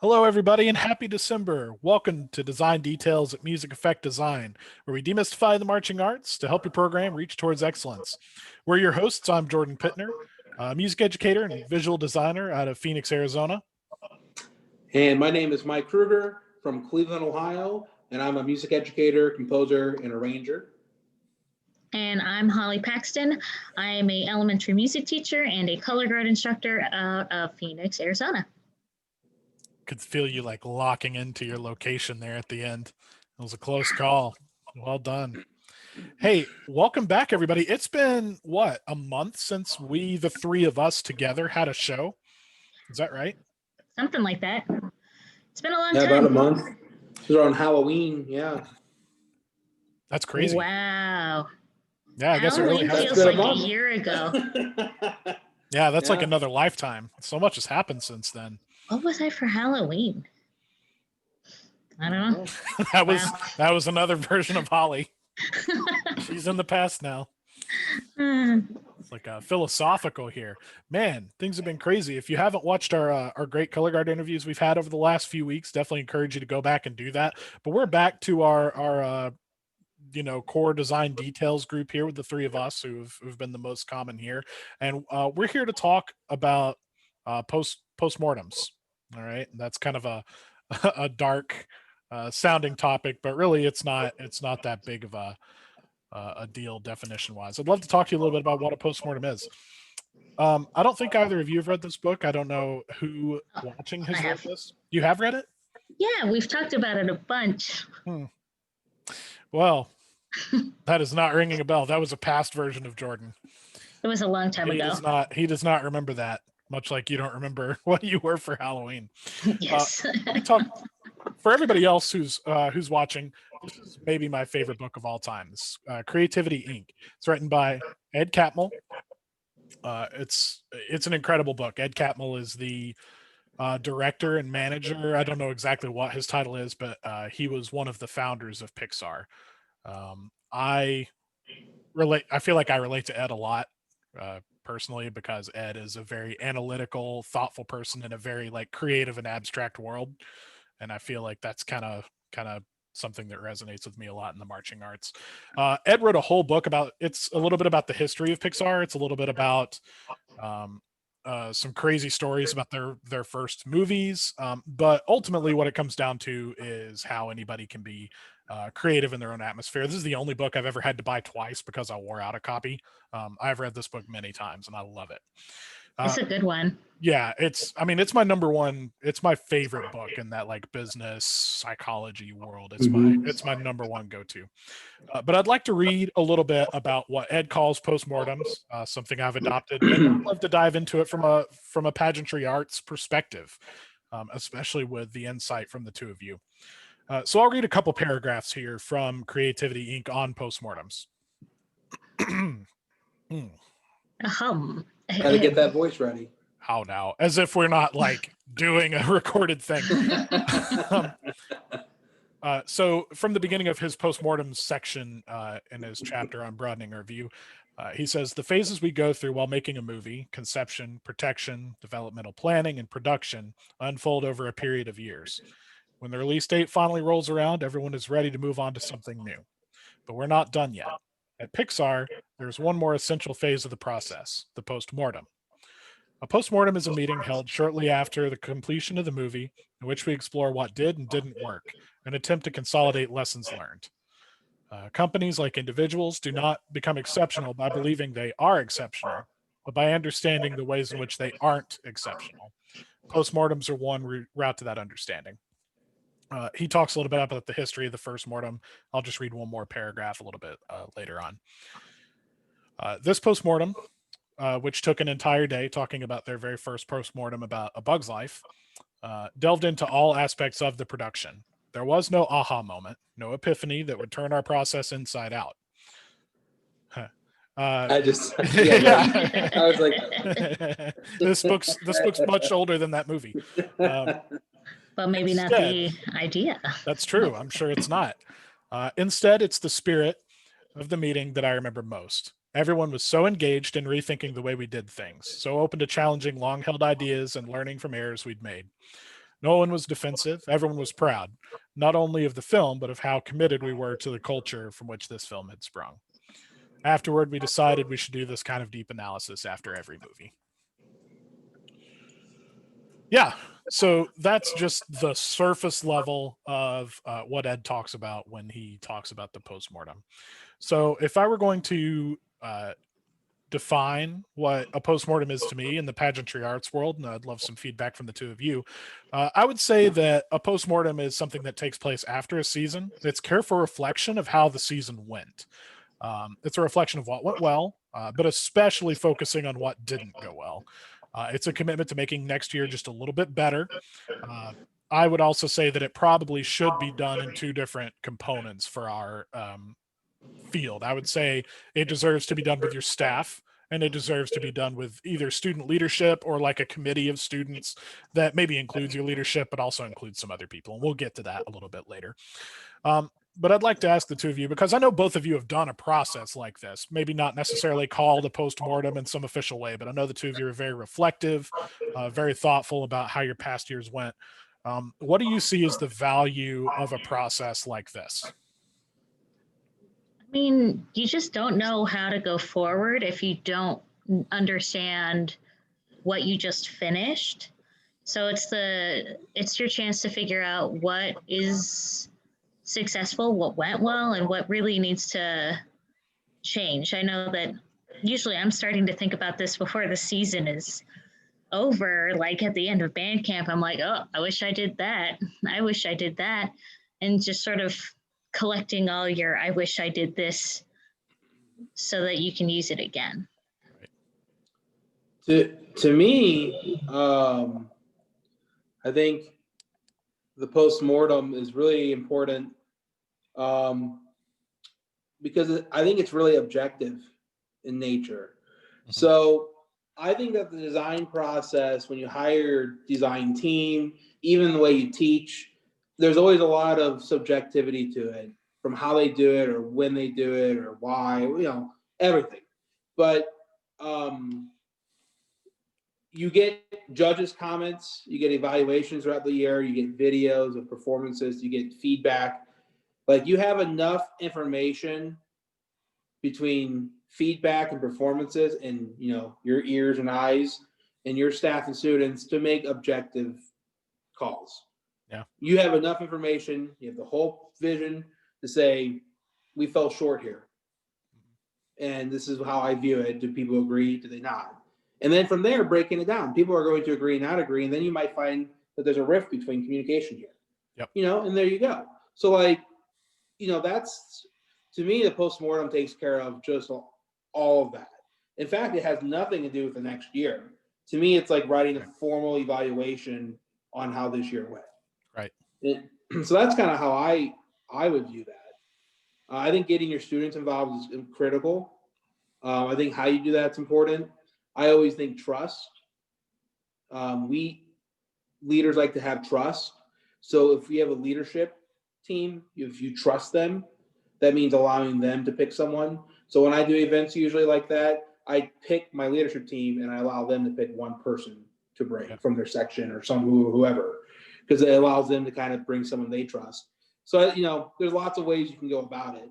Hello, everybody, and happy December. Welcome to Design Details at Music Effect Design, where we demystify the marching arts to help your program reach towards excellence. We're your hosts. I'm Jordan Pittner, a music educator and visual designer out of Phoenix, Arizona. And my name is Mike Kruger from Cleveland, Ohio, and I'm a music educator, composer, and arranger. And I'm Holly Paxton. I am a elementary music teacher and a color guard instructor out of Phoenix, Arizona. Could feel you like locking into your location there at the end. It was a close call. Well done. Hey, welcome back, everybody. It's been, a month since we, the three of us together, had a show. Is that right? Something like that. It's been a long time. About a month. It was around Halloween, yeah. That's crazy. Wow. Yeah, I guess it really feels like a year ago. Yeah, that's like another lifetime. So much has happened since then. What was I for Halloween? I don't know. that was another version of Holly. She's in the past now. It's like philosophical here. Man, things have been crazy. If you haven't watched our great color guard interviews we've had over the last few weeks, definitely encourage you to go back and do that. But we're back to our core design details group here with the three of us who've been the most common here. And we're here to talk about postmortems. All right. That's kind of a dark sounding topic, but really it's not that big of a deal definition wise. I'd love to talk to you a little bit about what a postmortem is. I don't think either of you have read this book. I don't know who watching has read this. You have read it? Yeah, we've talked about it a bunch. Well, that is not ringing a bell. That was a past version of Jordan. It was a long time ago. He does not remember that, much like you don't remember what you were for Halloween. Yes. Let me talk for everybody else who's watching. This is maybe my favorite book of all time. This Creativity Inc. It's written by Ed Catmull. It's an incredible book. Ed Catmull is the director and manager. I don't know exactly what his title is, but he was one of the founders of Pixar. I feel like I relate to Ed a lot personally because Ed is a very analytical, thoughtful person in a very like creative and abstract world. And I feel like that's kind of something that resonates with me a lot in the marching arts. Ed wrote a whole book it's a little bit about the history of Pixar. It's a little bit about some crazy stories about their first movies. But ultimately what it comes down to is how anybody can be creative in their own atmosphere. This is the only book I've ever had to buy twice because I wore out a copy. I've read this book many times and I love it. It's a good one. Yeah, it's my number one. It's my favorite book in that like business psychology world. It's my number one go-to. But I'd like to read a little bit about what Ed calls postmortems, something I've adopted. And I'd love to dive into it from a pageantry arts perspective, especially with the insight from the two of you. So I'll read a couple paragraphs here from Creativity Inc. on postmortems. Gotta get that voice ready. How now? As if we're not like doing a recorded thing. So from the beginning of his postmortem section in his chapter on broadening our view, he says, the phases we go through while making a movie, conception, protection, developmental planning, and production, unfold over a period of years. When the release date finally rolls around, everyone is ready to move on to something new. But we're not done yet. At Pixar, there's one more essential phase of the process, the postmortem. A postmortem is a meeting held shortly after the completion of the movie in which we explore what did and didn't work and attempt to consolidate lessons learned. Companies, like individuals, do not become exceptional by believing they are exceptional, but by understanding the ways in which they aren't exceptional. Postmortems are one route to that understanding. He talks a little bit about the history of the first mortem. I'll just read one more paragraph a little bit later on. This postmortem, which took an entire day talking about their very first postmortem about A Bug's Life, delved into all aspects of the production. There was no aha moment, no epiphany that would turn our process inside out. I was like, this book's much older than that movie. But maybe instead, not the idea. That's true. I'm sure it's not. Instead, it's the spirit of the meeting that I remember most. Everyone was so engaged in rethinking the way we did things, so open to challenging long-held ideas and learning from errors we'd made. No one was defensive. Everyone was proud, not only of the film, but of how committed we were to the culture from which this film had sprung. Afterward, we decided we should do this kind of deep analysis after every movie. Yeah, so that's just the surface level of what Ed talks about when he talks about the postmortem. So if I were going to define what a postmortem is to me in the pageantry arts world, and I'd love some feedback from the two of you, I would say that a postmortem is something that takes place after a season. It's careful reflection of how the season went. It's a reflection of what went well, but especially focusing on what didn't go well. It's a commitment to making next year just a little bit better. Uh, I would also say that it probably should be done in two different components for our field. I would say it deserves to be done with your staff, and it deserves to be done with either student leadership or like a committee of students that maybe includes your leadership, but also includes some other people. And we'll get to that a little bit later. But I'd like to ask the two of you, because I know both of you have done a process like this, maybe not necessarily called a postmortem in some official way, but I know the two of you are very reflective, very thoughtful about how your past years went. What do you see as the value of a process like this? I mean, you just don't know how to go forward if you don't understand what you just finished. So it's your chance to figure out what is successful, what went well, and what really needs to change. I know that usually I'm starting to think about this before the season is over. Like at the end of band camp, I'm like, oh, I wish I did that. I wish I did that. And just sort of collecting all your I wish I did this so that you can use it again. To me, I think the postmortem is really important because I think it's really objective in nature. Mhm. So I think that the design process, when you hire your design team, even the way you teach, there's always a lot of subjectivity to it, from how they do it or when they do it or why, everything. But you get judges' comments, you get evaluations throughout the year, you get videos of performances, you get feedback. Like you have enough information between feedback and performances and your ears and eyes and your staff and students to make objective calls. Yeah. You have enough information, you have the whole vision to say we fell short here. And this is how I view it. Do people agree? Do they not? And then from there, breaking it down. People are going to agree and not agree. And then you might find that there's a rift between communication here. Yep. And there you go. So that's, to me, the postmortem takes care of just all of that. In fact, it has nothing to do with the next year. To me, it's like writing a formal evaluation on how this year went. Right. So that's kind of how I would view that. I think getting your students involved is critical. I think how you do that's important. I always think trust. We leaders like to have trust. So if we have a leadership team, if you trust them, that means allowing them to pick someone. So when I do events usually like that, I pick my leadership team and I allow them to pick one person to bring from their section or whoever, because it allows them to kind of bring someone they trust. So, there's lots of ways you can go about it,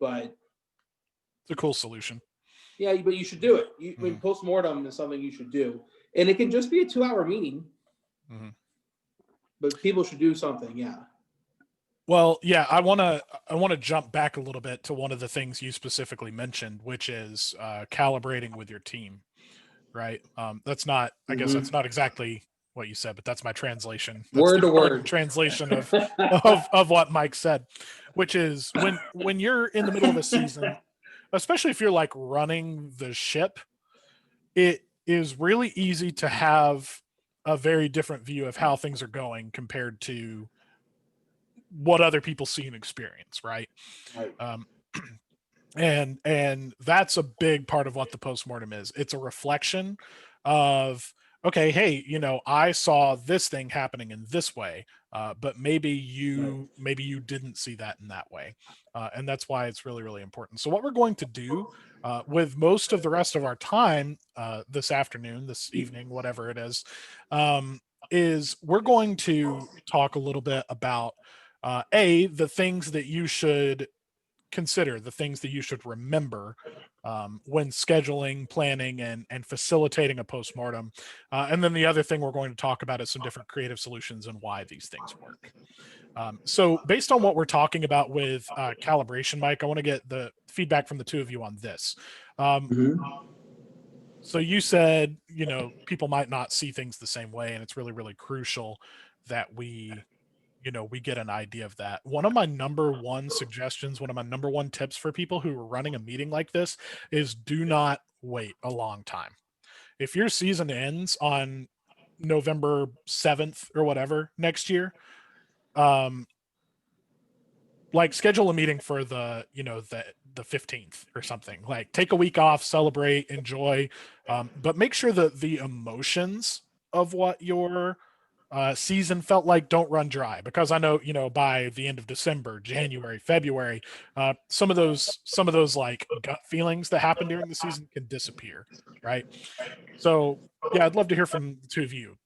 but it's a cool solution. Yeah, but you should do it. I mean, postmortem is something you should do, and it can just be a 2-hour meeting. Mm-hmm. But people should do something. Yeah. Well, yeah, I want to jump back a little bit to one of the things you specifically mentioned, which is calibrating with your team, right? That's not, I guess that's not exactly what you said, but that's my translation. That's word to word translation of what Mike said, which is when you're in the middle of a season, especially if you're like running the ship, it is really easy to have a very different view of how things are going compared to what other people see and experience, right? And that's a big part of what the postmortem is. It's a reflection of, okay, hey, I saw this thing happening in this way, but maybe you didn't see that in that way, and that's why it's really, really important. So what we're going to do with most of the rest of our time this afternoon, this evening, whatever it is, is we're going to talk a little bit about the things that you should consider, the things that you should remember when scheduling, planning, and facilitating a postmortem. And then the other thing we're going to talk about is some different creative solutions and why these things work. So based on what we're talking about with calibration, Mike, I want to get the feedback from the two of you on this. So you said, people might not see things the same way, and it's really, really crucial that we get an idea of that. One of my number one suggestions, one of my number one tips for people who are running a meeting like this is do not wait a long time. If your season ends on November 7th or whatever next year, schedule a meeting for the 15th or something. Like, take a week off, celebrate, enjoy, but make sure that the emotions of what your season felt like don't run dry, because I know, by the end of December, January, February, some of those like gut feelings that happen during the season can disappear, right? So yeah, I'd love to hear from the two of you.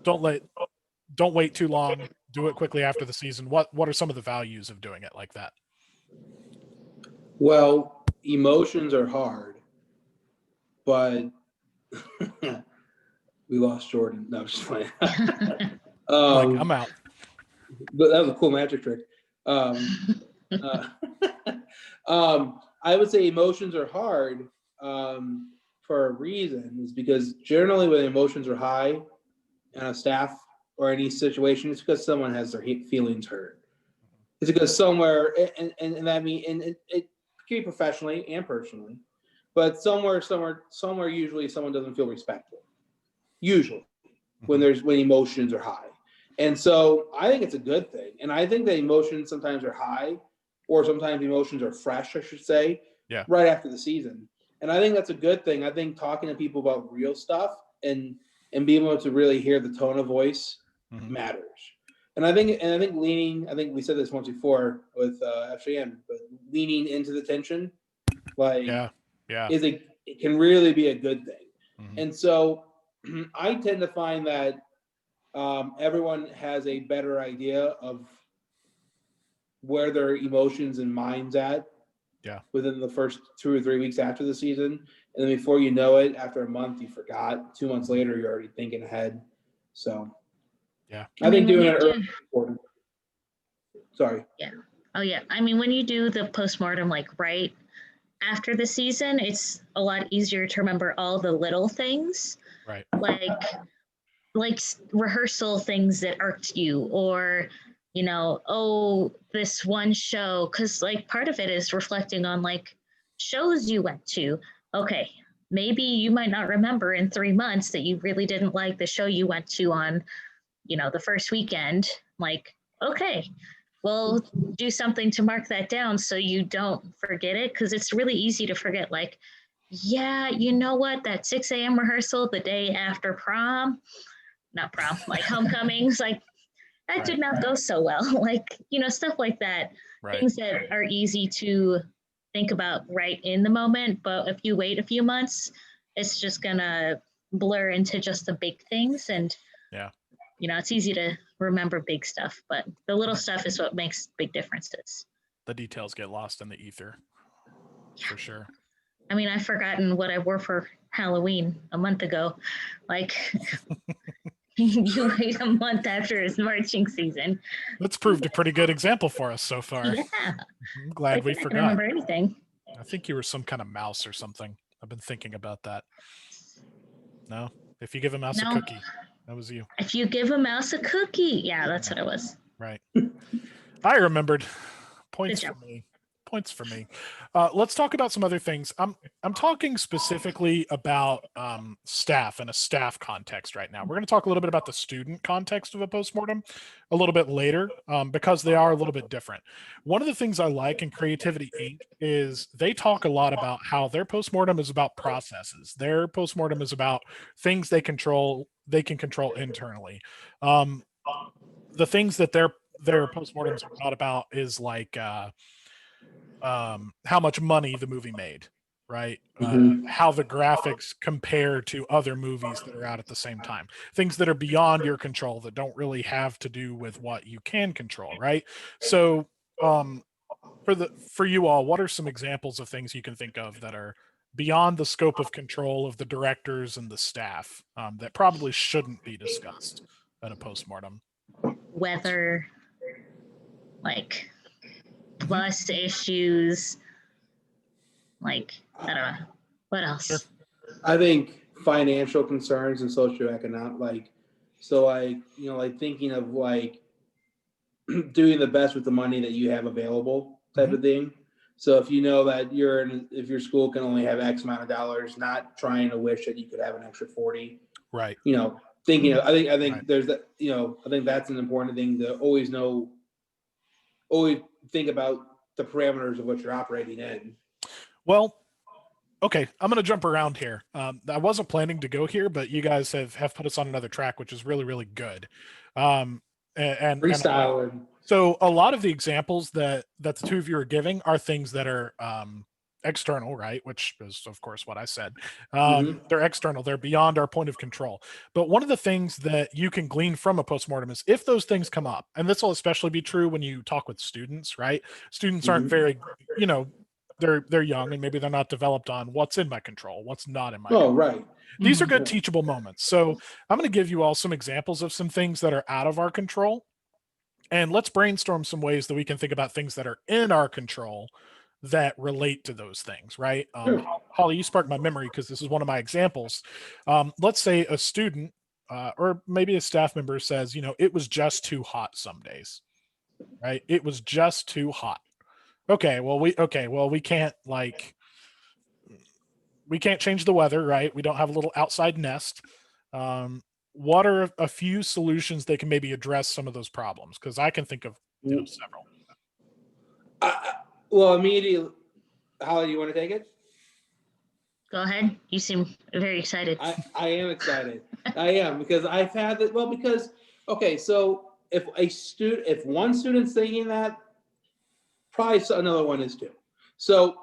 Don't wait too long. Do it quickly after the season. What are some of the values of doing it like that? Well, emotions are hard, but we lost Jordan. No, I'm just playing. I'm out. But that was a cool magic trick. I would say emotions are hard for a reason. Is because generally when emotions are high on a staff or any situation, it's because someone has their feelings hurt. It's because somewhere, and that mean, and it can be professionally and personally, but somewhere, usually someone doesn't feel respected. Usually, when emotions are high, and so I think it's a good thing, and I think that emotions sometimes are high, or sometimes emotions are fresh, I should say, right after the season, and I think that's a good thing. I think talking to people about real stuff and being able to really hear the tone of voice matters. And I think leaning, I think we said this once before with FJM, but leaning into the tension, it can really be a good thing. And so I tend to find that everyone has a better idea of where their emotions and minds at within the first 2 or 3 weeks after the season. And then before you know it, after a month, you forgot. 2 months later, you're already thinking ahead. So I think doing it early is important. Sorry. Yeah. Oh, yeah. I mean, when you do the postmortem, like right after the season, it's a lot easier to remember all the little things. Right. Like rehearsal things that irked you, or, this one show. Because like part of it is reflecting on like shows you went to. Okay, maybe you might not remember in 3 months that you really didn't like the show you went to on the first weekend. Like, okay, well, do something to mark that down so you don't forget it, because it's really easy to forget. Like, yeah, you know what, that 6 a.m. rehearsal the day after not prom, like homecomings, like that did not go so well. Like, stuff like that. Things that are easy to think about right in the moment, but if you wait a few months, it's just gonna blur into just the big things. And it's easy to remember big stuff, but the little stuff is what makes big differences. The details get lost in the ether, for sure. I mean, I've forgotten what I wore for Halloween a month ago. Like, you wait a month after his marching season. That's proved a pretty good example for us so far. Yeah. I'm glad we forgot. I don't remember anything. I think you were some kind of mouse or something. I've been thinking about that. No? If you give a mouse a cookie, that was you. If you give a mouse a cookie. Yeah, that's what it was. Right. I remembered. Points for me. Let's talk about some other things. I'm talking specifically about staff in a staff context right now. We're going to talk a little bit about the student context of a postmortem a little bit later, because they are a little bit different. One of the things I like in Creativity Inc. is they talk a lot about how their postmortem is about processes. Their postmortem is about things they can control internally. The things that their postmortems are not about is like how much money the movie made, right? Mhm. How the graphics compare to other movies that are out at the same time, things that are beyond your control that don't really have to do with what you can control, right? So, for you all, what are some examples of things you can think of that are beyond the scope of control of the directors and the staff, that probably shouldn't be discussed at a postmortem? Weather, like Mhm. bus issues, like I don't know. What Sure. else? I think financial concerns and socioeconomic, like like thinking of like doing the best with the money that you have available type Mhm. of thing. So if you know that if your school can only have X amount of dollars, not trying to wish that you could have an extra 40, Right. Thinking of, I think Right. there's that, I think that's an important thing to always know, always think about the parameters of what you're operating in. Well, okay, I'm going to jump around here. I wasn't planning to go here, but you guys have put us on another track, which is really, really good. And Freestyle. so a lot of the examples that the two of you are giving are things that are external, right? Which is, of course, what I said. Mhm. They're external. They're beyond our point of control. But one of the things that you can glean from a postmortem is if those things come up, and this will especially be true when you talk with students, right? Students aren't Mhm. very, you know, they're young and maybe they're not developed on what's in my control, what's not in my control. Oh, right. These are Mhm. good teachable moments. So I'm going to give you all some examples of some things that are out of our control, and let's brainstorm some ways that we can think about things that are in our control that relate to those things, right? Sure. Holly, you sparked my memory because this is one of my examples. Let's say a student, or maybe a staff member says, it was just too hot some days, right? It was just too hot. Okay, well, we can't change the weather, right? We don't have a little outside nest. Um, what are a few solutions that can maybe address some of those problems? Because I can think of several. Well, immediately, Holly, you want to take it? Go ahead. You seem very excited. I am excited. I am, because I've had it. Well, because okay, so if one student's thinking that, probably another one is too. So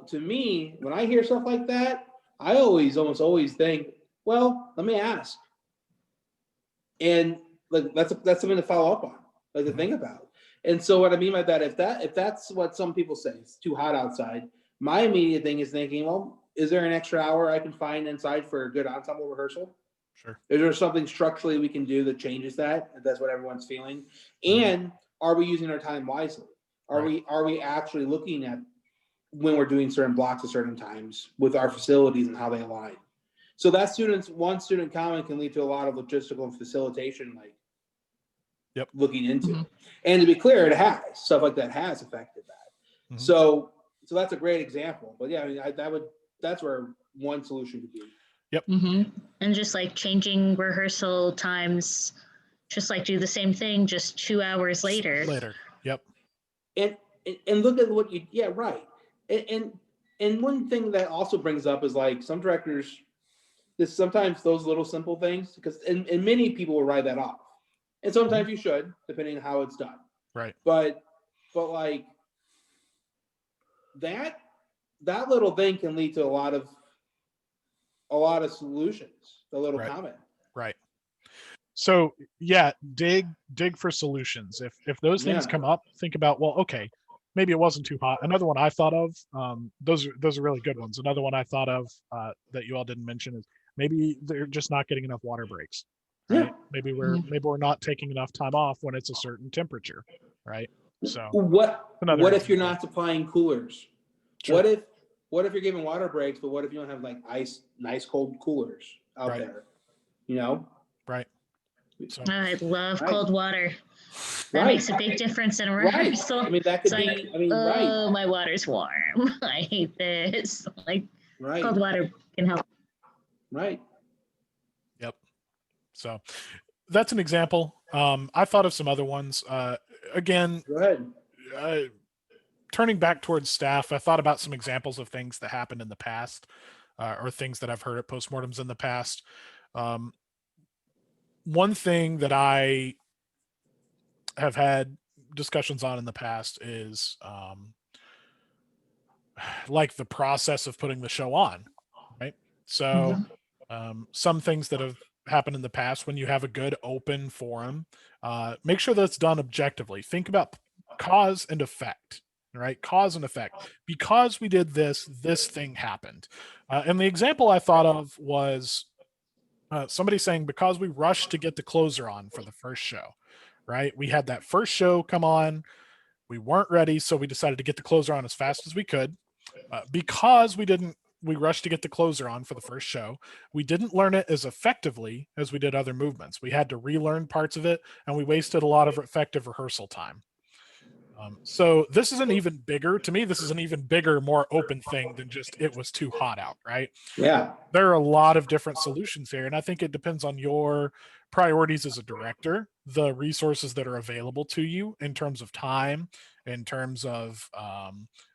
to me, when I hear stuff like that, I almost always think, well, let me ask, and like that's something to follow up on, like to Mhm. think about. And so what I mean by that, if that's what some people say, it's too hot outside. My immediate thing is thinking, well, is there an extra hour I can find inside for a good ensemble rehearsal? Sure. Is there something structurally we can do that changes that, if that's what everyone's feeling? Mhm. And are we using our time wisely? Are Right. we actually looking at when we're doing certain blocks at certain times with our facilities and how they align? So that one student comment can lead to a lot of logistical and facilitation, like Yep. looking into. Mhm. And to be clear, it has stuff like that has affected that. Mhm. So that's a great example. But yeah, I mean, that's where one solution could be. And just like changing rehearsal times, just like do the same thing, just 2 hours later. Yep. And look at what yeah, right. And one thing that also brings up is like some directors, this sometimes those little simple things, because and many people will write that off. And sometimes you should, depending on how it's done. Right. But like that little thing can lead to a lot of solutions. The little Right. comment. Right. So yeah, dig for solutions. If those things Yeah. come up, think about, well, okay, maybe it wasn't too hot. Another one I thought of, those are really good ones. Another one I thought of, that you all didn't mention, is maybe they're just not getting enough water breaks, right? Yeah. Maybe we're not taking enough time off when it's a certain temperature, right? So another What if you're example. not supplying coolers? Sure. What if you're giving water breaks, but what if you don't have like nice cold coolers out Right. there? You know? Right. So I love Right. cold water. That Right. makes a big difference in a Right. rehearsal. I mean, that It's could like, be. I mean, right. oh, my water's warm. I hate this. Like Right. cold water can help. Right. yep. So that's an example. I thought of some other ones. Again, Go ahead. turning back towards staff, I thought about some examples of things that happened in the past, or things that I've heard at postmortems in the past. One thing that I have had discussions on in the past is like the process of putting the show on, right? So some things that have happened in the past, when you have a good open forum, make sure that it's done objectively. Think about cause and effect, right? Cause and effect. Because we did this, this thing happened. And the example I thought of was somebody saying, because we rushed to get the closer on for the first show, right? We had that first show come on, we weren't ready, so we decided to get the closer on as fast as we could. Because we rushed to get the closer on for the first show, we didn't learn it as effectively as we did other movements. We had to relearn parts of it, and we wasted a lot of effective rehearsal time. So this is an even bigger, to me, this is an even bigger, more open thing than just it was too hot out, right? Yeah. There are a lot of different solutions here, and I think it depends on your priorities as a director, the resources that are available to you in terms of time, in terms of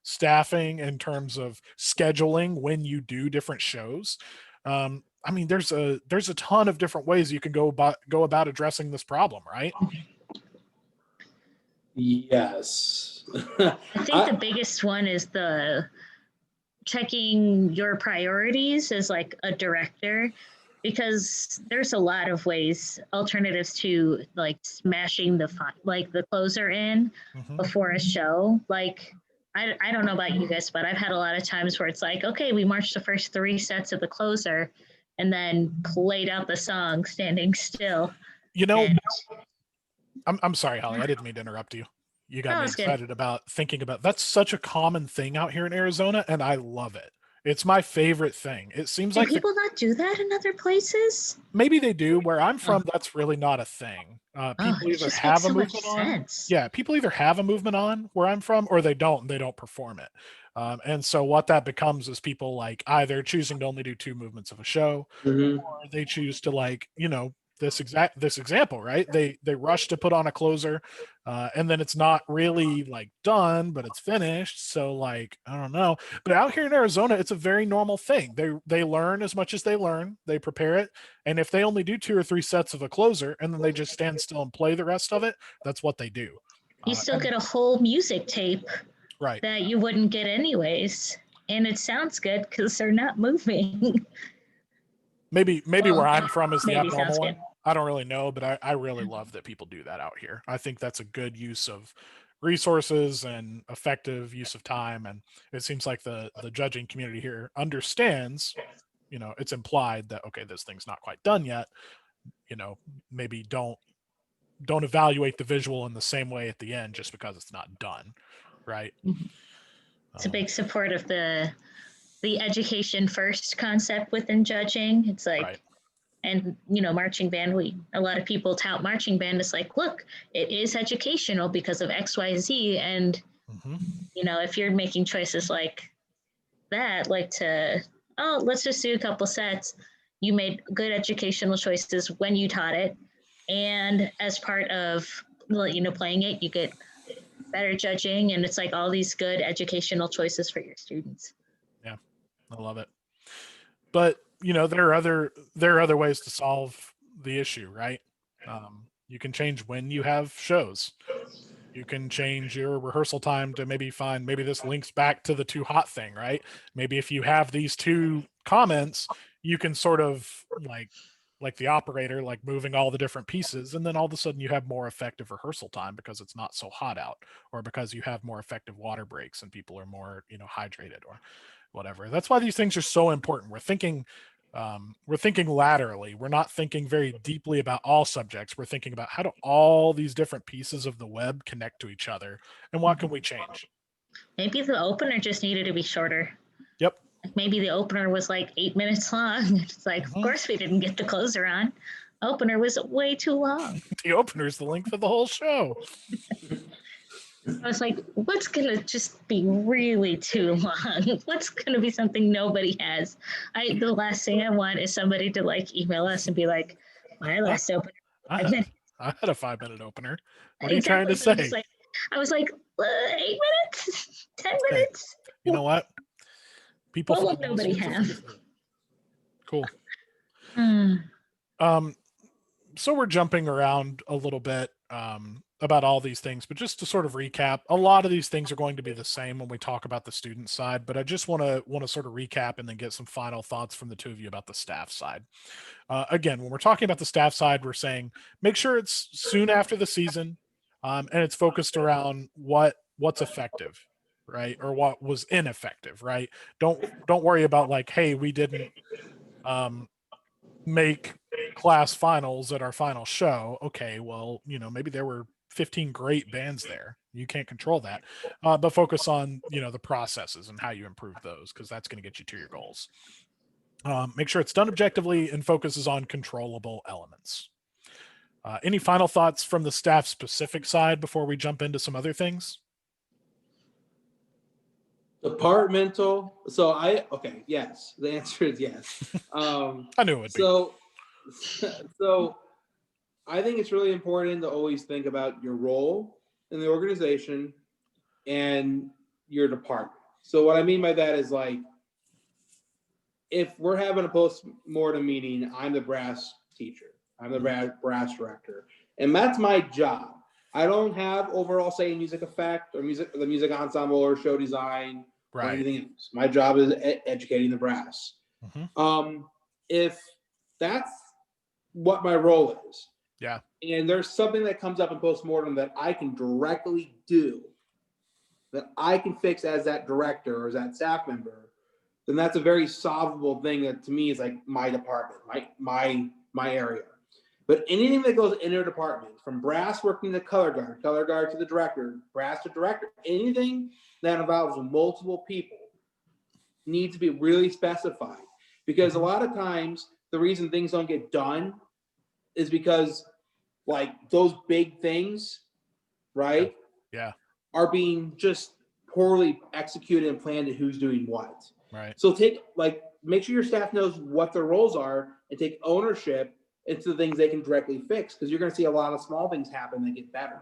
staffing, in terms of scheduling when you do different shows. I mean, there's a ton of different ways you can go about addressing this problem, right? Yes. I think the biggest one is the checking your priorities as like a director, because there's a lot of ways, alternatives to like smashing the closer in before a show. Like I don't know about you guys, but I've had a lot of times where it's like, okay, we marched the first 3 sets of the closer and then played out the song standing still. You know, and I'm sorry, Holly, I didn't mean to interrupt you. You got No, me it's good. excited about thinking about that's such a common thing out here in Arizona, and I love it. It's my favorite thing. It seems Do like people not do that in other places? maybe they do. Where I'm from, that's really not a thing. People It either just makes have a so much movement on. sense. Yeah, people either have a movement on where I'm from, or they don't. And they don't perform it. And so what that becomes is people like either choosing to only do 2 movements of a show, Mhm. or they choose to, like, this example, right? They rush to put on a closer, and then it's not really like done, but it's finished. So, like, I don't know. But out here in Arizona, it's a very normal thing. They learn as much as they learn, they prepare it, and if they only do 2 or 3 sets of a closer and then they just stand still and play the rest of it, that's what they do. You still get a whole music tape Right. that you wouldn't get anyways, and it sounds good because they're not moving. Maybe Well, where I'm from is the maybe abnormal sounds one. good. I don't really know, but I really love that people do that out here. I think that's a good use of resources and effective use of time. And it seems like the judging community here understands, it's implied that, okay, this thing's not quite done yet. Maybe don't evaluate the visual in the same way at the end just because it's not done. Right. It's a big support of the education first concept within judging. It's like, right. And marching band, a lot of people tout marching band. It's like, look, it is educational because of XYZ. And if you're making choices like that, like let's just do a couple sets, you made good educational choices when you taught it, and as part of playing it, you get better judging, and it's like all these good educational choices for your students. Yeah, I love it. But there are other ways to solve the issue, right? You can change when you have shows. You can change your rehearsal time to maybe this links back to the too hot thing, right? Maybe if you have these 2 comments, you can sort of like the operator, like moving all the different pieces, and then all of a sudden you have more effective rehearsal time because it's not so hot out, or because you have more effective water breaks and people are more hydrated or whatever. That's why these things are so important. We're thinking laterally. We're not thinking very deeply about all subjects. We're thinking about how do all these different pieces of the web connect to each other, and what can we change? Maybe the opener just needed to be shorter. Yep. Maybe the opener was like 8 minutes long. It's like, of course we didn't get the closer on. Opener was way too long. The opener is the length of the whole show. I was like, what's going to just be really too long? What's going to be something nobody has? The last thing I want is somebody to like email us and be like, my last opener. I had a 5-minute opener. What are you trying to say? I was like 8 minutes, 10 minutes. You know what? People. What will nobody have? Cool. So we're jumping around a little bit. all these things, but just to sort of recap, a lot of these things are going to be the same when we talk about the student side, but I just want to sort of recap and then get some final thoughts from the two of you about the staff side. Again, when we're talking about the staff side, we're saying make sure it's soon after the season, and it's focused around what's effective, right, or what was ineffective, right? Don't worry about like, hey, we didn't make class finals at our final show. Okay, well, maybe there were 15 great bands there. You can't control that, but focus on the processes and how you improve those, because that's going to get you to your goals. Make sure it's done objectively and focuses on controllable elements. Any final thoughts from the staff specific side before we jump into some other things? Departmental. Yes. The answer is yes. I knew it would be. So I think it's really important to always think about your role in the organization and your department. So what I mean by that is, like, if we're having a post-mortem meeting, I'm the brass teacher. I'm the brass director. And that's my job. I don't have overall say in music effect or the music ensemble or show design or anything else. My job is educating the brass. Mm-hmm. If that's what my role is, yeah, and there's something that comes up in postmortem that I can directly do, that I can fix as that director or as that staff member, then that's a very solvable thing that to me is like my department, my area. But anything that goes in a department, from brass working to color guard to the director, brass to director, anything that involves multiple people needs to be really specified. Because a lot of times the reason things don't get done is because, like, those big things, right? Yeah. Are being just poorly executed and planned and who's doing what. Right. So make sure your staff knows what their roles are and take ownership into the things they can directly fix, because you're going to see a lot of small things happen that get better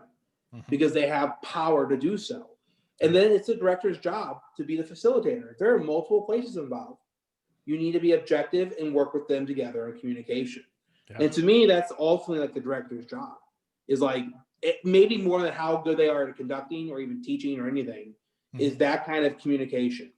because they have power to do so. And then it's the director's job to be the facilitator. If there are multiple places involved, you need to be objective and work with them together in communication. Yeah. And to me, that's ultimately like the director's job, is like, it maybe more than how good they are at conducting or even teaching or anything, is that kind of communication.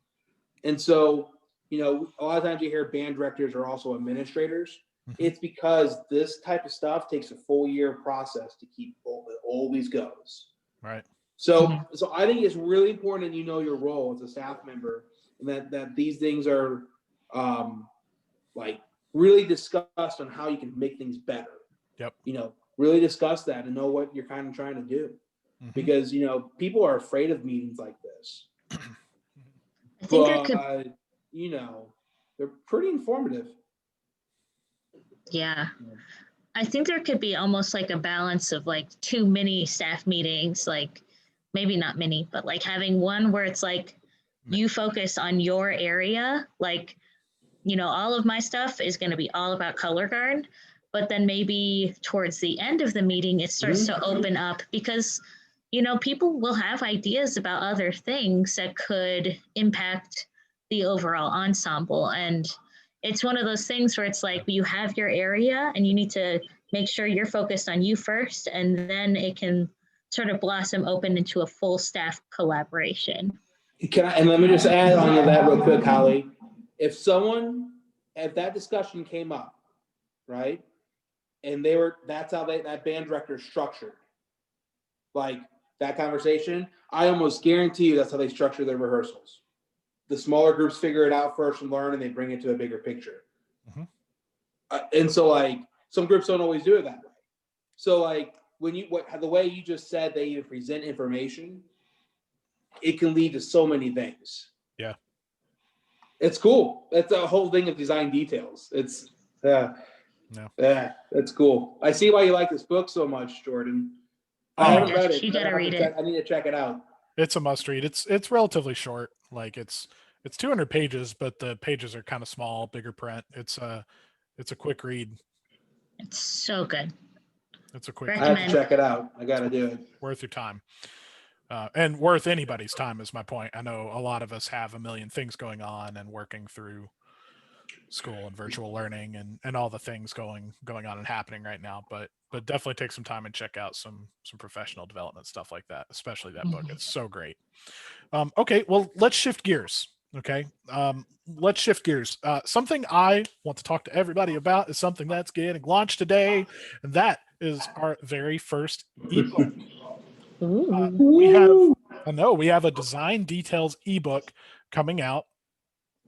And so, a lot of times you hear band directors are also administrators. It's because this type of stuff takes a full year process to keep it always goes. Right. So I think it's really important that you know your role as a staff member, and that these things are like really discussed on how you can make things better. Yep. Really discuss that and know what you're kind of trying to do. Because, people are afraid of meetings like this. I think they're pretty informative. Yeah. I think there could be almost like a balance of like too many staff meetings, like maybe not many, but like having one where it's like you focus on your area, like, all of my stuff is going to be all about color guard, but then maybe towards the end of the meeting, it starts to open up because, people will have ideas about other things that could impact the overall ensemble. And it's one of those things where it's like you have your area and you need to make sure you're focused on you first, and then it can sort of blossom open into a full staff collaboration. And let me just add on to that real quick, Holly. If that discussion came up, right, and that's how that band director is structured, like that conversation, I almost guarantee you that's how they structure their rehearsals. The smaller groups figure it out first and learn, and they bring it to a bigger picture. And so, like, some groups don't always do it that way. So, like, the way you just said they even present information, it can lead to so many things. Yeah. It's cool. That's a whole thing of design details. It's that's cool. I see why you like this book so much, Jordan. I haven't read it. You gotta read it. I need to check it out. It's a must read. It's relatively short. Like it's 200 pages, but the pages are kind of small, bigger print. It's a quick read. It's so good. It's a quick. I have to check it out. I got to do it. Worth your time. And worth anybody's time is my point. I know a lot of us have a million things going on and working through school and virtual learning and all the things going on and happening right now. But but definitely take some time and check out some professional development stuff like that, especially that book. It's so great. Okay, well, let's shift gears. Okay, let's shift gears. Something I want to talk to everybody about is something that's getting launched today, and that is our very first ebook. We have a design details ebook coming out.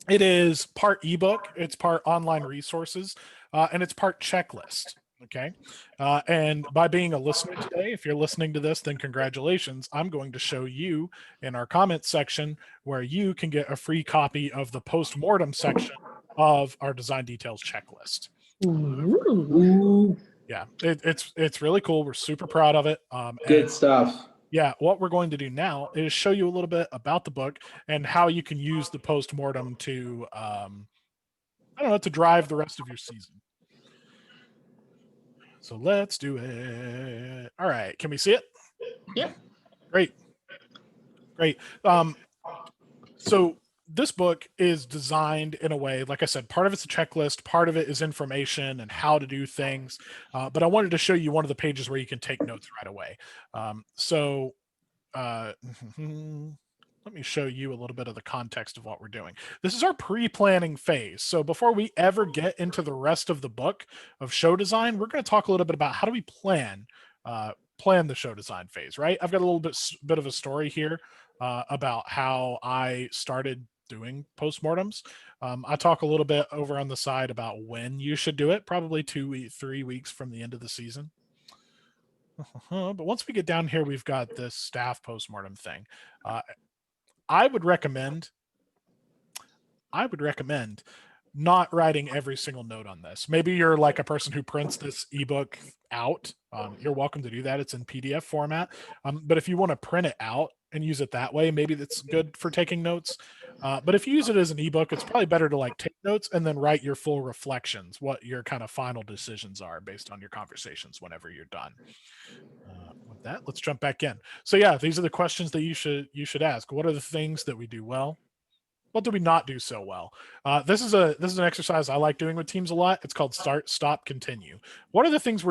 It is part ebook, it's part online resources, and it's part checklist. Okay. And by being a listener today, if you're listening to this, then congratulations. I'm going to show you in our comments section where you can get a free copy of the postmortem section of our design details checklist. Yeah, it's really cool. We're super proud of it. Good stuff. Yeah, what we're going to do now is show you a little bit about the book and how you can use the postmortem to, I don't know, to drive the rest of your season. So let's do it. All right, can we see it? Yep. Great. So this book is designed in a way, like I said, part of it's a checklist, part of it is information and how to do things. But I wanted to show you one of the pages where you can take notes right away. Let me show you a little bit of the context of what we're doing. This is our pre-planning phase. So before we ever get into the rest of the book of show design, we're going to talk a little bit about how do we plan the show design phase, right? I've got a little bit of a story here about how I started doing postmortems. I talk a little bit over on the side about when you should do it, probably 3 weeks from the end of the season. But once we get down here, we've got this staff postmortem thing. I would recommend not writing every single note on this. Maybe you're like a person who prints this ebook out. You're welcome to do that. It's in PDF format. But if you want to print it out and use it that way, maybe that's good for taking notes. But if you use it as an ebook, it's probably better to like take notes and then write your full reflections, what your kind of final decisions are based on your conversations whenever you're done. With that, let's jump back in. So yeah, these are the questions that you should ask. What are the things that we do well? What do we not do so well? This is an exercise I like doing with teams a lot. It's called start, stop, continue. What are the things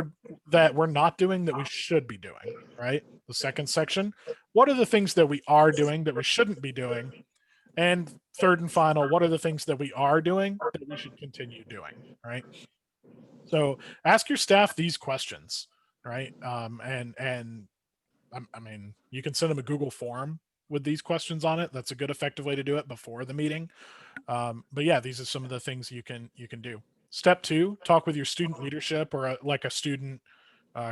that we're not doing that we should be doing? Right. The second section. What are the things that we are doing that we shouldn't be doing? And third and final, what are the things that we are doing that we should continue doing? Right. So ask your staff these questions. Right. And I mean, you can send them a Google form with these questions on it. That's a good effective way to do it before the meeting. But yeah, these are some of the things you can do. Step 2, talk with your student leadership or like a student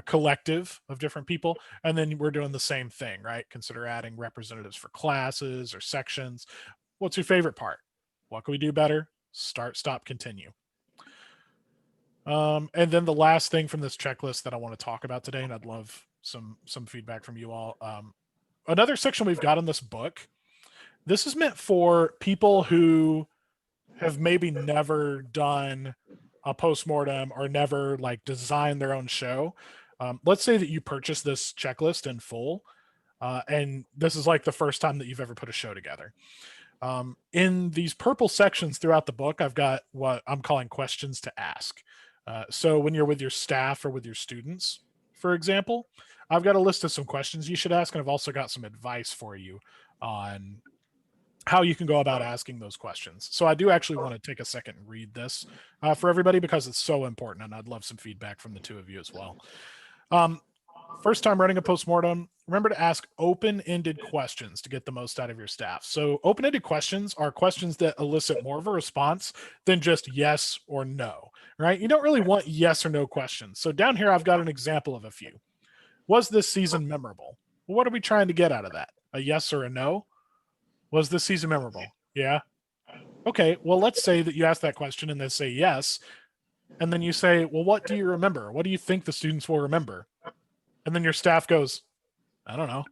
collective of different people. And then we're doing the same thing, right? Consider adding representatives for classes or sections. What's your favorite part? What can we do better? Start, stop, continue. And then the last thing from this checklist that I want to talk about today, and I'd love some feedback from you all. Another section we've got in this book, this is meant for people who have maybe never done a postmortem or never like designed their own show. Let's say that you purchase this checklist in full, and this is like the first time that you've ever put a show together. In these purple sections throughout the book, I've got what I'm calling questions to ask. So when you're with your staff or with your students, for example, I've got a list of some questions you should ask, and I've also got some advice for you on how you can go about asking those questions. So I do actually want to take a second and read this for everybody because it's so important, and I'd love some feedback from the two of you as well. First time running a postmortem, remember to ask open-ended questions to get the most out of your staff. So open-ended questions are questions that elicit more of a response than just yes or no, right? You don't really want yes or no questions. So down here, I've got an example of a few. Was this season memorable? Well, what are we trying to get out of that? A yes or a no? Was this season memorable? Yeah. Okay, well, let's say that you ask that question and they say yes. And then you say, well, what do you remember? What do you think the students will remember? And then your staff goes, I don't know.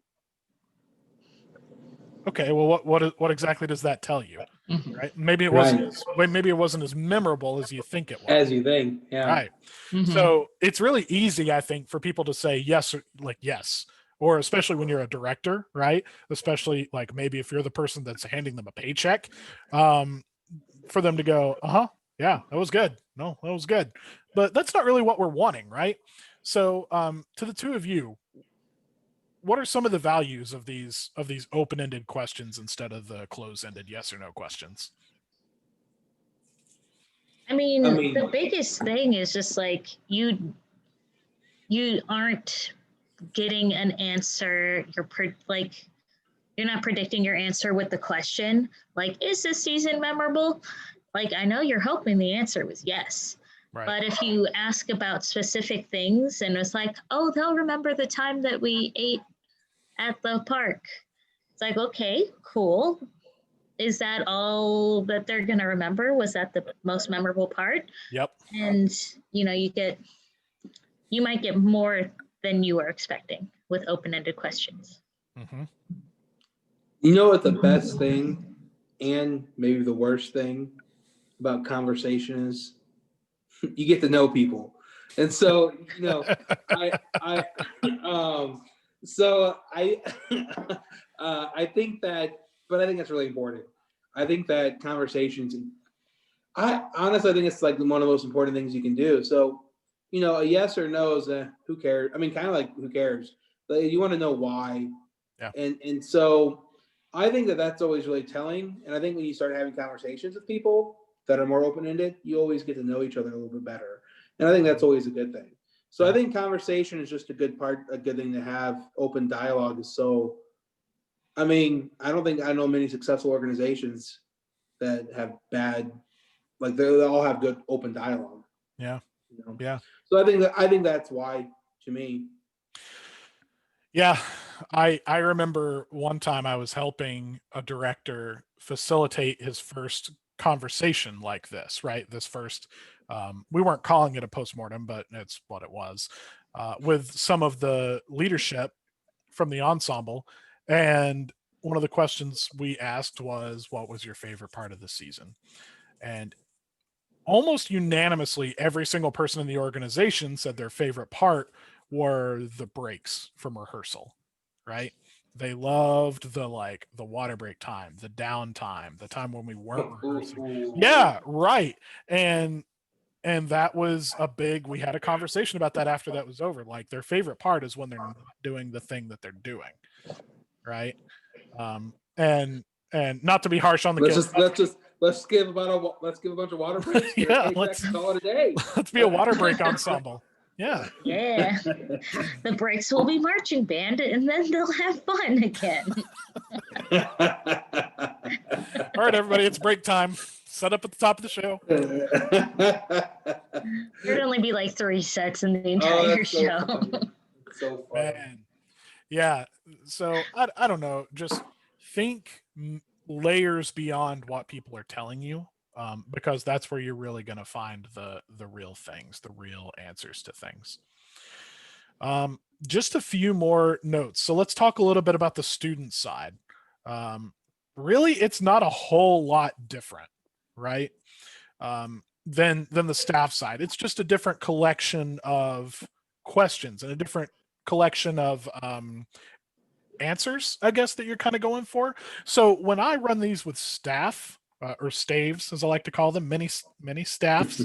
Okay, well, what exactly does that tell you? Mhm. Right? Maybe it wasn't as memorable as you think it was. As you think, yeah. Right. Mhm. So it's really easy, I think, for people to say yes, or especially when you're a director, right? Especially like maybe if you're the person that's handing them a paycheck, for them to go, yeah, that was good. No, that was good. But that's not really what we're wanting, right? So, to the two of you, what are some of the values of these open-ended questions instead of the closed-ended yes or no questions? I mean, I mean, the biggest thing is just like you aren't getting an answer. Like you're not predicting your answer with the question. Like, is this season memorable? Like, I know you're hoping the answer was yes. Right. But if you ask about specific things and it's like, oh, they'll remember the time that we ate at the park. It's like, okay, cool. Is that all that they're going to remember? Was that the most memorable part? Yep. And, you know, you might get more than you were expecting with open-ended questions. Mm-hmm. you know what the best thing and maybe the worst thing about conversation is? You get to know people. And so, I so I I think that, but I think that's really important. I think that conversations, I honestly think it's like one of the most important things you can do. So, a yes or no is who cares? I mean, kind of like who cares? But you want to know why. Yeah. And so I think that that's always really telling. And I think when you start having conversations with people that are more open ended, you always get to know each other a little bit better. And I think that's always a good thing. So I think conversation is just a good thing to have. Open dialogue is so. I mean, I don't think I know many successful organizations that have bad, like they all have good open dialogue. Yeah. Yeah. So I think that's why, to me. Yeah. I remember one time I was helping a director facilitate his first conversation like this, right? This first, we weren't calling it a postmortem, but it's what it was, with some of the leadership from the ensemble. And one of the questions we asked was, what was your favorite part of the season? And almost unanimously, every single person in the organization said their favorite part were the breaks from rehearsal, right? They loved the water break time, the downtime, the time when we weren't rehearsing. Yeah, right. And that was we had a conversation about that after that was over. Like their favorite part is when they're not doing the thing that they're doing, right? And not to be harsh on the kids. Let's give a bunch of water breaks. Yeah, let's call it a day. Let's be a water break ensemble. Yeah. Yeah. The breaks will be marching band and then they'll have fun again. All right, everybody, it's break time. Set up at the top of the show. There'd only be like 3 sets in the entire show. So funny. Man. Yeah. So I don't know. Just think layers beyond what people are telling you, because that's where you're really going to find the real things, the real answers to things. Just a few more notes. So let's talk a little bit about the student side. Really, it's not a whole lot different, right? Than the staff side. It's just a different collection of questions and a different collection of answers, I guess, that you're kind of going for. So when I run these with staff, or staves, as I like to call them, many staffs,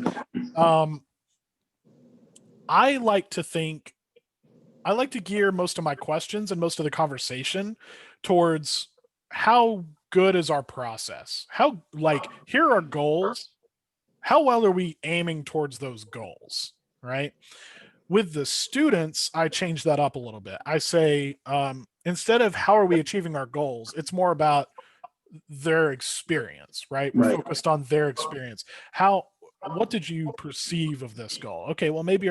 I like to gear most of my questions and most of the conversation towards how good is our process? How, here are goals. How well are we aiming towards those goals, right? With the students, I change that up a little bit. I say, instead of how are we achieving our goals, it's more about their experience, right? We're focused on their experience. What did you perceive of this goal? Okay, well, maybe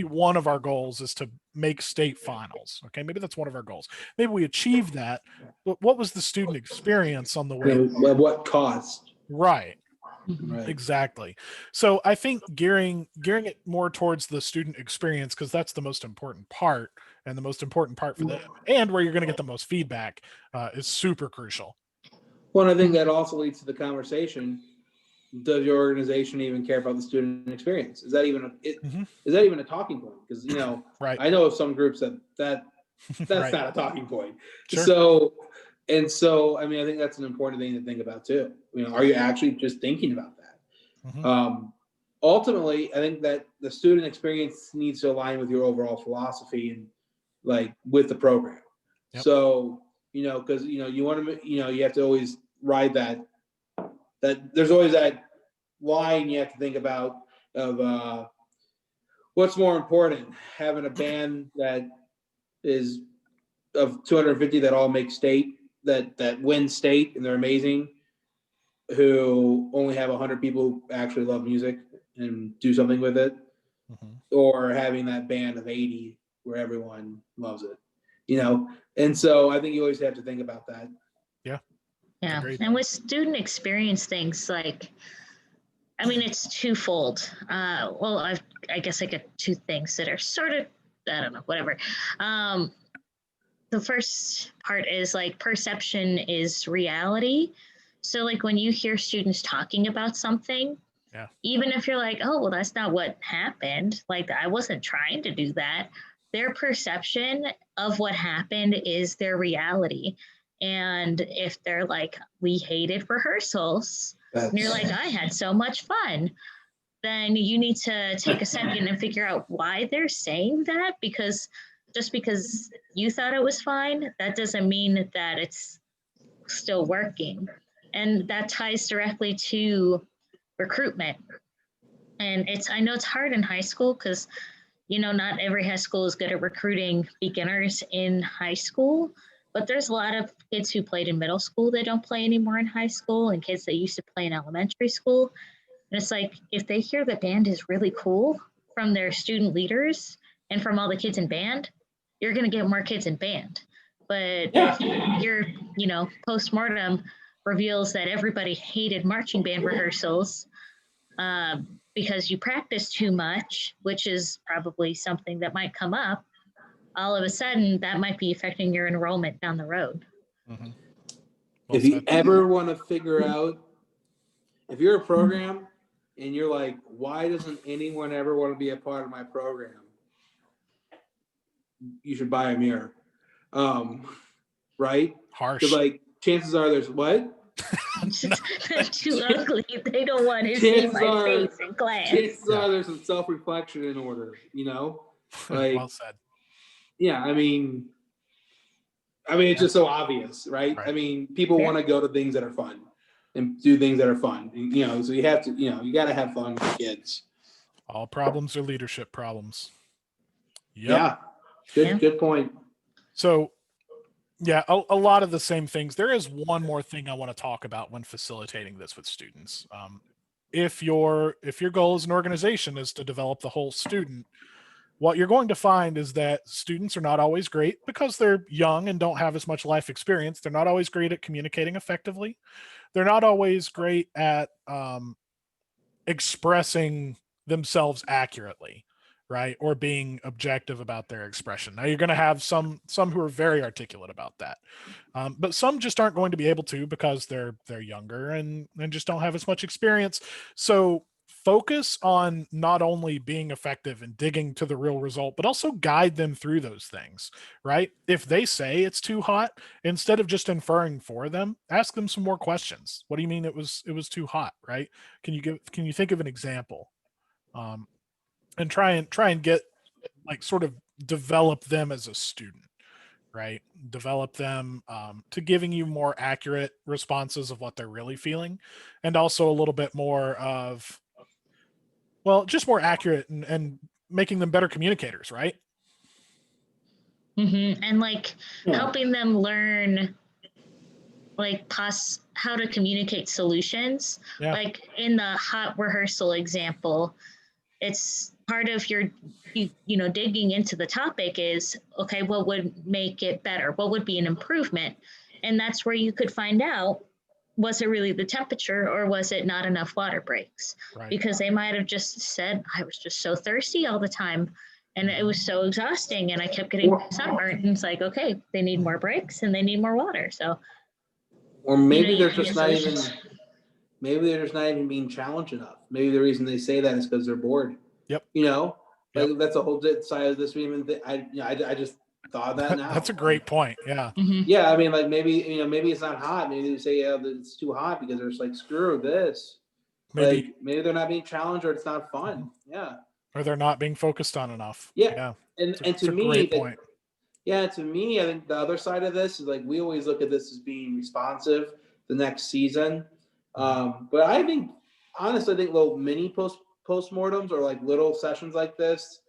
one of our goals is to make state finals. Okay, maybe that's one of our goals. Maybe we achieved that, but what was the student experience on the way? At what cost? Right. Right. Exactly. So I think gearing it more towards the student experience, because that's the most important part, and the most important part for them, and where you're going to get the most feedback, is super crucial. Well, I think that also leads to the conversation. Does your organization even care about the student experience? Is that even a talking point? Because right. I know of some groups that's right. not a talking point. Sure. So I mean, I think that's an important thing to think about too. Are you actually just thinking about that? Mm-hmm. ultimately, I think that the student experience needs to align with your overall philosophy and like with the program. Yep. So, because, you want to, you have to always ride that there's always that line you have to think about of what's more important, having a band that is of 250 that all make state, that win state and they're amazing, who only have 100 people who actually love music and do something with it, or having that band of 80 where everyone loves it, And so I think you always have to think about that. Yeah. Agreed. And with student experience things, it's twofold. I guess I got two things that are sort of, I don't know, whatever. The first part is perception is reality. So when you hear students talking about something, even if you're like, oh, well, that's not what happened. I wasn't trying to do that. Their perception of what happened is their reality. And if they're like, we hated rehearsals, and you're like, I had so much fun, then you need to take a second and figure out why they're saying that, because just because you thought it was fine, that doesn't mean that it's still working. And that ties directly to recruitment. And I know it's hard in high school because, not every high school is good at recruiting beginners in high school, but there's a lot of kids who played in middle school that don't play anymore in high school, and kids that used to play in elementary school. And it's if they hear the band is really cool from their student leaders and from all the kids in band, you're going to get more kids in band. But if your, postmortem reveals that everybody hated marching band rehearsals because you practice too much, which is probably something that might come up, all of a sudden that might be affecting your enrollment down the road. Well, if you ever want to figure out, if you're a program and you're like, why doesn't anyone ever want to be a part of my program? You should buy a mirror. Right? Harsh. Because chances are there's what? They're too ugly. They don't want to see my face in class. Chances are there's some self-reflection in order, Well said. Yeah, it's just so obvious, right? People want to go to things that are fun and do things that are fun. And, so you have to, you got to have fun with kids. All problems are leadership problems. Yep. Yeah. Good point. So, a lot of the same things. There is one more thing I want to talk about when facilitating this with students. If your goal as an organization is to develop the whole student, what you're going to find is that students are not always great because they're young and don't have as much life experience. They're not always great at communicating effectively. They're not always great at expressing themselves accurately, right? Or being objective about their expression. Now you're going to have some who are very articulate about that. But some just aren't going to be able to because they're younger and just don't have as much experience. So focus on not only being effective and digging to the real result, but also guide them through those things, right? If they say it's too hot, instead of just inferring for them, ask them some more questions. What do you mean it was too hot, right? Can you think of an example? And try and get sort of develop them as a student, right? Develop them to giving you more accurate responses of what they're really feeling, and also a little bit more of, just more accurate and making them better communicators, right? Mm-hmm. And helping them learn how to communicate solutions. In the hot rehearsal example, it's part of your, digging into the topic is, okay, what would make it better? What would be an improvement? And that's where you could find out, was it really the temperature or was it not enough water breaks? Right. Because they might have just said, I was just so thirsty all the time and it was so exhausting and I kept getting sunburned. And it's okay, they need more breaks and they need more water. So, or maybe they're just not even, maybe they're just not even being challenged enough. Maybe the reason they say that is because they're bored. Yep. That's a whole side of this. I just thought of that now. That's a great point. Yeah. Mm-hmm. Yeah. Maybe, maybe it's not hot. Maybe they say, it's too hot because they're just screw this. maybe they're not being challenged, or it's not fun. Yeah. Or they're not being focused on enough. Yeah. And It's to a me, great point. to me, I think the other side of this is like we always look at this as being responsive the next season. But I think, honestly, I think little mini postmortems or like little sessions like this,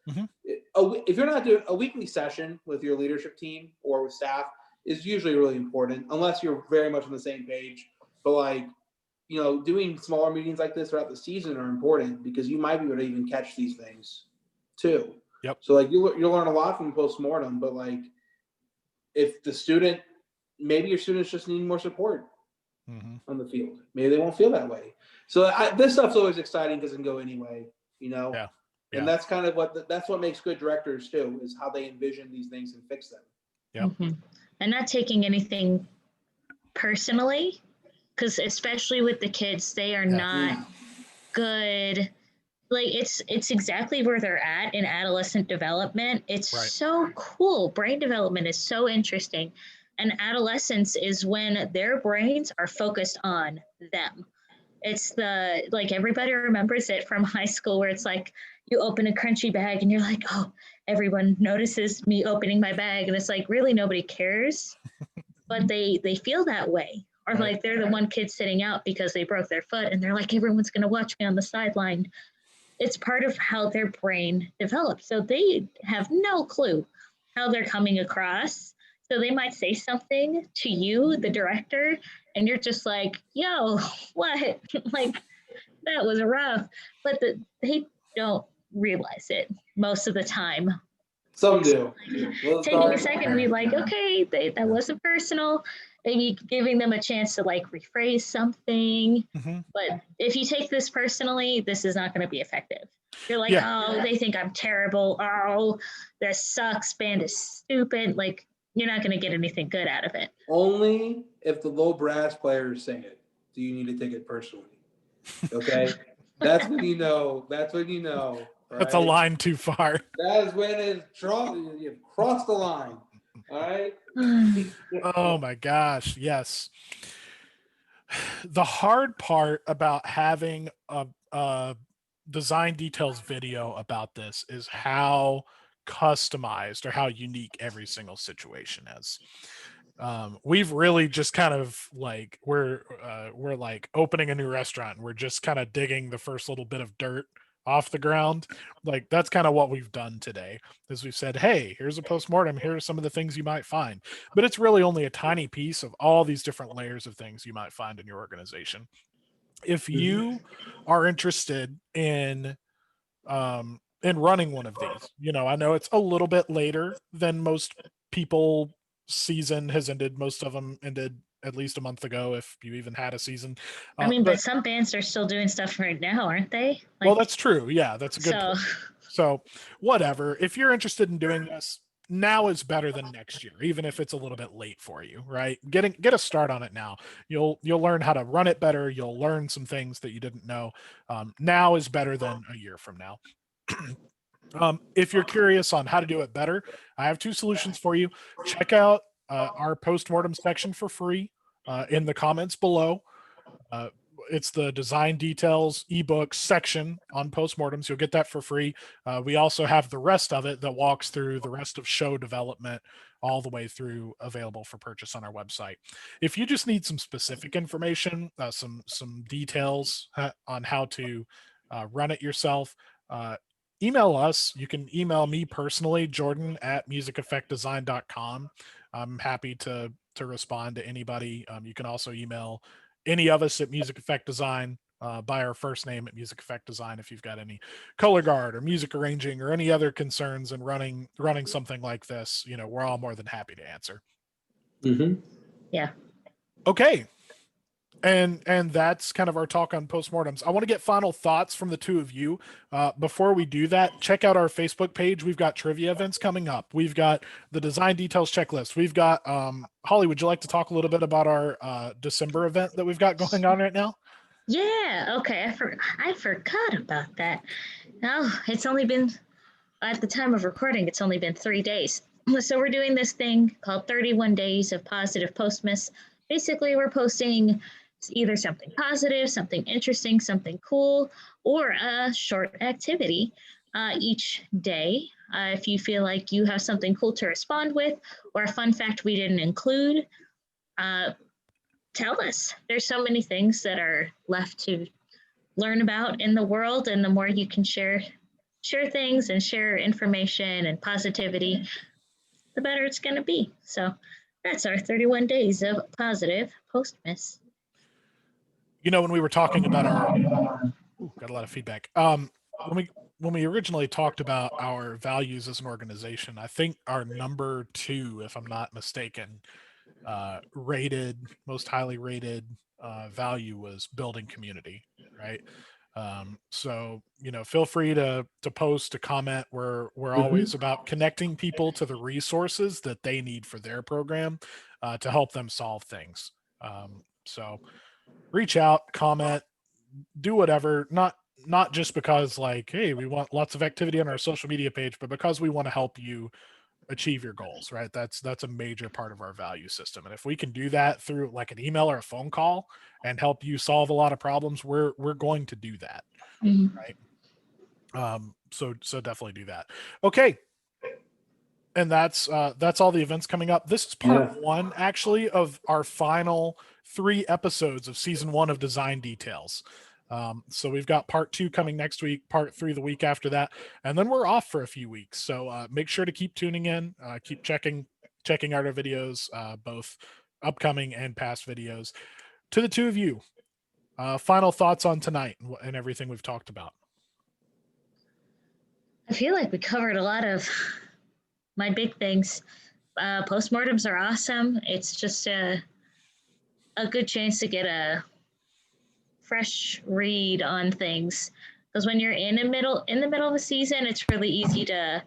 if you're not doing a weekly session with your leadership team or with staff, is usually really important, unless you're very much on the same page. But like, doing smaller meetings like this throughout the season are important because you might be able to even catch these things too. Yep. So like you'll learn a lot from postmortem, but like if maybe your students just need more support on the field. Maybe they won't feel that way. So this stuff's always exciting because it can go anyway, Yeah. And that's kind of that's what makes good directors too, is how they envision these things and fix them. Yeah. And not taking anything personally, because especially with the kids, they are not good. Like it's exactly where they're at in adolescent development. It's so cool. Brain development is so interesting. And adolescence is when their brains are focused on them. It's like everybody remembers it from high school where it's like you open a crunchy bag and you're like, oh, everyone notices me opening my bag. And it's like, really, nobody cares. But they feel that way. Or like they're the one kid sitting out because they broke their foot and they're like, everyone's going to watch me on the sideline. It's part of how their brain develops. So they have no clue how they're coming across. So they might say something to you, the director, and you're just like, yo, what? Like, that was rough. But they don't realize it most of the time. Some do. Taking a second to be like, okay, that wasn't personal. Maybe giving them a chance to like rephrase something. But if you take this personally, this is not going to be effective. You're like, oh, they think I'm terrible. Oh, this sucks. Band is stupid. Like, you're not going to get anything good out of it. Only if the low brass players say it do you need to take it personally. Okay? That's when you know. That's when you know. Right? That's a line too far. That is when you've crossed the line. All right? Oh my gosh. Yes. The hard part about having a design details video about this is how customized or how unique every single situation is. We've really just kind of like we're like opening a new restaurant and we're just kind of digging the first little bit of dirt off the ground. Like that's kind of what we've done today is we've said, hey, here's a postmortem, here are some of the things you might find, but it's really only a tiny piece of all these different layers of things you might find in your organization. If you are interested in running one of these, I know it's a little bit later than most people season has ended. Most of them ended at least a month ago, if you even had a season. I mean, but some bands are still doing stuff right now, aren't they? Like, well, that's true. Yeah, that's a good point. So whatever, if you're interested in doing this, now is better than next year, even if it's a little bit late for you, right? Get a start on it now. You'll learn how to run it better. You'll learn some things that you didn't know. Now is better than a year from now. If you're curious on how to do it better, I have 2 solutions for you. Check out our postmortem section for free in the comments below. It's the design details ebook section on postmortems. You'll get that for free. We also have the rest of it that walks through the rest of show development all the way through, available for purchase on our website. If you just need some specific information, some details on how to run it yourself, email us. You can email me personally, jordan@musiceffectdesign.com. I'm happy to respond to anybody. You can also email any of us at Music Effect Design by our first name at Music Effect Design if you've got any color guard or music arranging or any other concerns in running something like this. We're all more than happy to answer. Yeah. Okay. And that's kind of our talk on postmortems. I want to get final thoughts from the 2 of you. Before we do that, check out our Facebook page. We've got trivia events coming up. We've got the design details checklist. We've got Holly, would you like to talk a little bit about our December event that we've got going on right now? Yeah. Okay. I forgot about that. No, it's only been, at the time of recording, it's only been 3 days. So we're doing this thing called 31 Days of Positive Postmas. Basically, we're posting It's either something positive, something interesting, something cool, or a short activity each day. If you feel like you have something cool to respond with or a fun fact we didn't include, tell us. There's so many things that are left to learn about in the world, and the more you can share things and share information and positivity, the better it's going to be. So that's our 31 days of positive Postmas. You know, when we were talking about got a lot of feedback. When we originally talked about our values as an organization, I think our number 2, if I'm not mistaken, most highly rated value was building community, right? So feel free to post, to comment. We're always about connecting people to the resources that they need for their program to help them solve things. So reach out, comment, do whatever. Not just because like, hey, we want lots of activity on our social media page, but because we want to help you achieve your goals, right? That's a major part of our value system. And if we can do that through like an email or a phone call and help you solve a lot of problems, we're going to do that. Mm-hmm. Right. So definitely do that. Okay. And that's all the events coming up. This is part 1 actually of our final 3 episodes of season 1 of Design Details. So we've got part 2 coming next week, part 3 the week after that, and then we're off for a few weeks. So make sure to keep tuning in, keep checking out our videos, both upcoming and past videos. To the 2 of you, final thoughts on tonight and everything we've talked about. I feel like we covered a lot of my big things. Postmortems are awesome. It's just a good chance to get a fresh read on things, because when you're in the middle of the season, it's really easy to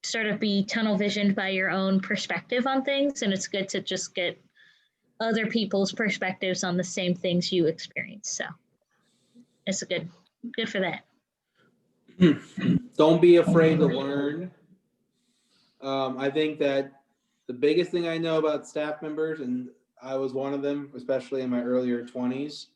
sort of be tunnel visioned by your own perspective on things, and it's good to just get other people's perspectives on the same things you experience. So it's good for that. Don't be afraid to learn. I think that the biggest thing I know about staff members, and I was one of them, especially in my earlier 20s,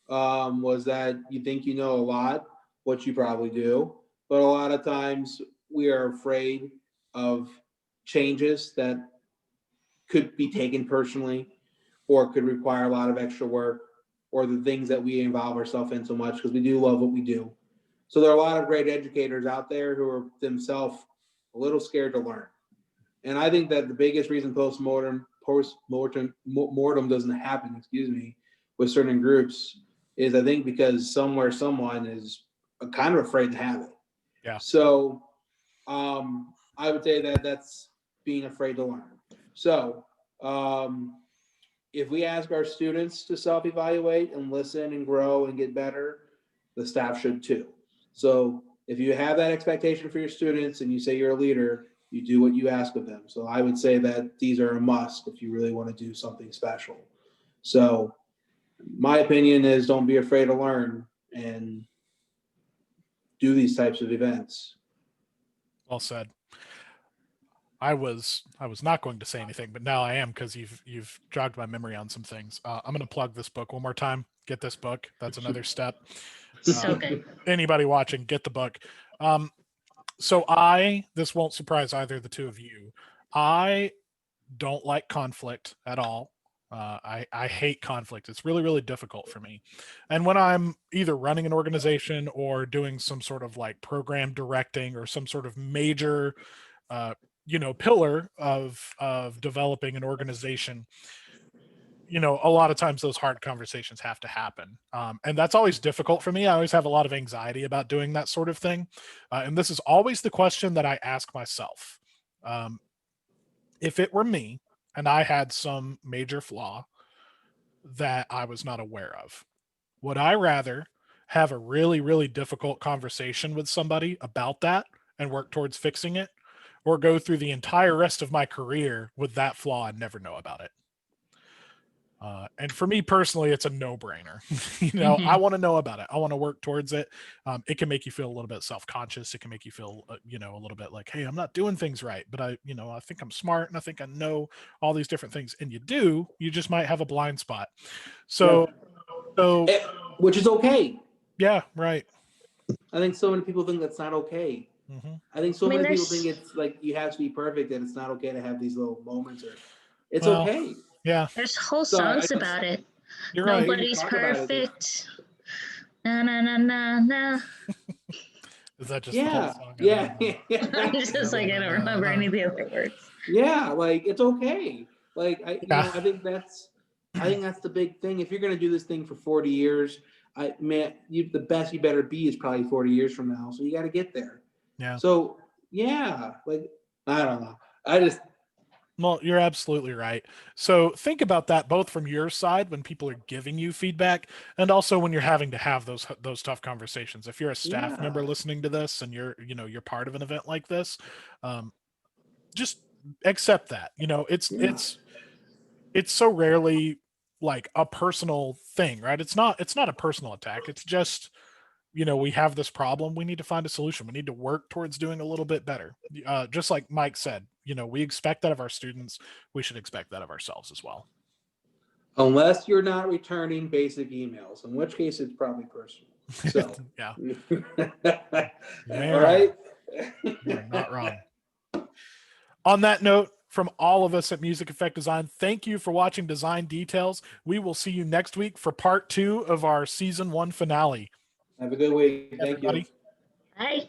was that you think you know a lot, what you probably do, but a lot of times we are afraid of changes that could be taken personally or could require a lot of extra work, or the things that we involve ourselves in so much because we do love what we do. So there are a lot of great educators out there who are themselves a little scared to learn. And I think that the biggest reason postmortem doesn't happen, with certain groups is, I think, because somewhere someone is kind of afraid to have it. Yeah. So I would say that that's being afraid to learn. So if we ask our students to self-evaluate and listen and grow and get better, the staff should too. So if you have that expectation for your students and you say you're a leader, you do what you ask of them. So I would say that these are a must if you really want to do something special. So my opinion is, don't be afraid to learn and do these types of events. Well said. I was not going to say anything, but now I am, because you've jogged my memory on some things. I'm going to plug this book one more time. Get this book. That's another step. So good. Anybody watching, get the book. So this won't surprise either of the 2 of you. I don't like conflict at all. I hate conflict. It's really, really difficult for me. And when I'm either running an organization or doing some sort of like program directing or some sort of major pillar of developing an organization, a lot of times those hard conversations have to happen. And that's always difficult for me. I always have a lot of anxiety about doing that sort of thing. And this is always the question that I ask myself. If it were me and I had some major flaw that I was not aware of, would I rather have a really, really difficult conversation with somebody about that and work towards fixing it, or go through the entire rest of my career with that flaw and never know about it? And for me personally, it's a no-brainer. I want to know about it. I want to work towards it. It can make you feel a little bit self-conscious. It can make you feel, a little bit like, hey, I'm not doing things right, but I think I'm smart and I think I know all these different things. And you do. You just might have a blind spot. So So which is okay. yeah, right. I think so many people think that's not okay. Hmm. I think so I mean, many people there's- think it's like you have to be perfect and it's not okay to have these little moments, or it's Well, okay. Yeah, There's whole So I songs just- about it. you're right. Nobody- Nobody's talk about it. perfect. Na na na na na. Is that just the whole Yeah, song? yeah, I'm just like, I don't remember any of the other words. yeah. Like it's okay. Like Yeah. I think that's the big thing. If you're gonna do this thing for 40 years, the best you better be is probably 40 years from now. So you got to get there. Yeah. So yeah, like I don't know. Well, you're absolutely right. So think about that both from your side when people are giving you feedback, and also when you're having to have those tough conversations. If you're a staff member Yeah. listening to this and you're part of an event like this, just accept that. It's so rarely like a personal thing, right? It's not a personal attack. It's just we have this problem. We need to find a solution. We need to work towards doing a little bit better. Just like Mike said, we expect that of our students. We should expect that of ourselves as well. Unless you're not returning basic emails, in which case it's probably personal. So Yeah, all right. you're not wrong. On that note, from all of us at Music Effect Design, thank you for watching Design Details. We will see you next week for part 2 of our season 1 finale. Have a good week. Thank Everybody. you. Bye.